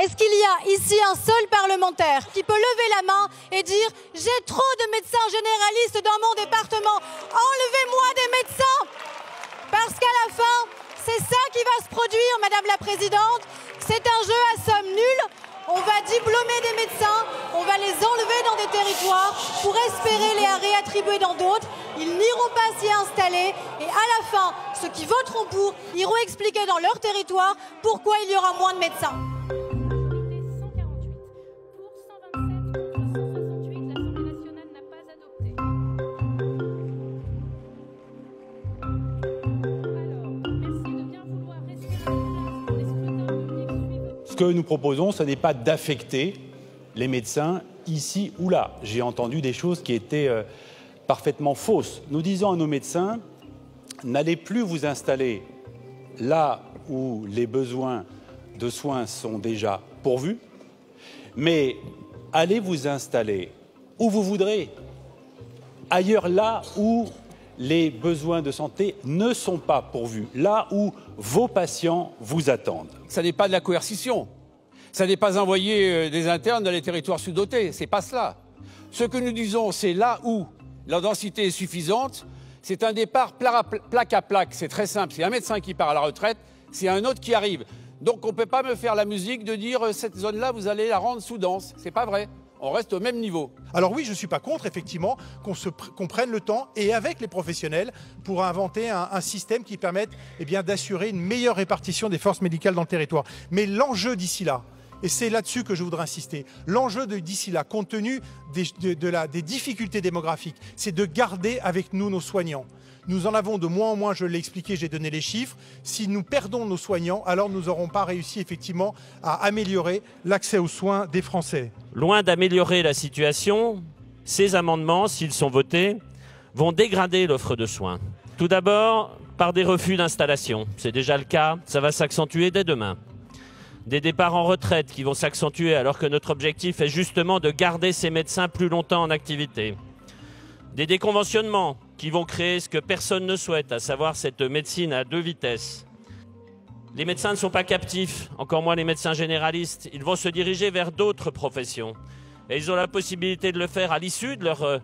Est-ce qu'il y a ici un seul parlementaire qui peut lever la main et dire « J'ai trop de médecins généralistes dans mon département, enlevez-moi des médecins !» Parce qu'à la fin, c'est ça qui va se produire, Madame la Présidente. C'est un jeu à somme nulle. On va diplômer des médecins, on va les enlever dans des territoires pour espérer les réattribuer dans d'autres. Ils n'iront pas s'y installer et à la fin, ceux qui voteront pour iront expliquer dans leur territoire pourquoi il y aura moins de médecins. Ce que nous proposons, ce n'est pas d'affecter les médecins ici ou là. J'ai entendu des choses qui étaient parfaitement fausses. Nous disons à nos médecins, n'allez plus vous installer là où les besoins de soins sont déjà pourvus, mais allez vous installer où vous voudrez, ailleurs là où les besoins de santé ne sont pas pourvus, là où vos patients vous attendent. Ça n'est pas de la coercition. Ça n'est pas envoyer des internes dans les territoires sous-dotés. C'est pas cela. Ce que nous disons, c'est là où la densité est suffisante, c'est un départ plaque à plaque. C'est très simple. C'est un médecin qui part à la retraite, c'est un autre qui arrive. Donc on ne peut pas me faire la musique de dire cette zone-là, vous allez la rendre sous-dense. C'est pas vrai. On reste au même niveau. Alors oui, je ne suis pas contre, effectivement, qu'on prenne le temps et avec les professionnels pour inventer un système qui permette d'assurer une meilleure répartition des forces médicales dans le territoire. Mais l'enjeu d'ici là, et c'est là-dessus que je voudrais insister, l'enjeu d'ici là, compte tenu des difficultés démographiques, c'est de garder avec nous nos soignants. Nous en avons de moins en moins, je l'ai expliqué, j'ai donné les chiffres. Si nous perdons nos soignants, alors nous n'aurons pas réussi effectivement à améliorer l'accès aux soins des Français. Loin d'améliorer la situation, ces amendements, s'ils sont votés, vont dégrader l'offre de soins. Tout d'abord, par des refus d'installation. C'est déjà le cas, ça va s'accentuer dès demain. Des départs en retraite qui vont s'accentuer alors que notre objectif est justement de garder ces médecins plus longtemps en activité. Des déconventionnements qui vont créer ce que personne ne souhaite, à savoir cette médecine à deux vitesses. Les médecins ne sont pas captifs, encore moins les médecins généralistes. Ils vont se diriger vers d'autres professions. Et ils ont la possibilité de le faire à l'issue de leur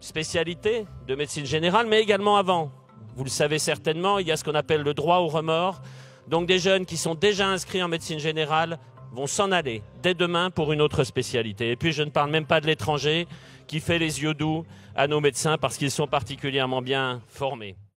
spécialité de médecine générale, mais également avant. Vous le savez certainement, il y a ce qu'on appelle le droit au remords. Donc des jeunes qui sont déjà inscrits en médecine générale vont s'en aller dès demain pour une autre spécialité. Et puis je ne parle même pas de l'étranger qui fait les yeux doux à nos médecins parce qu'ils sont particulièrement bien formés.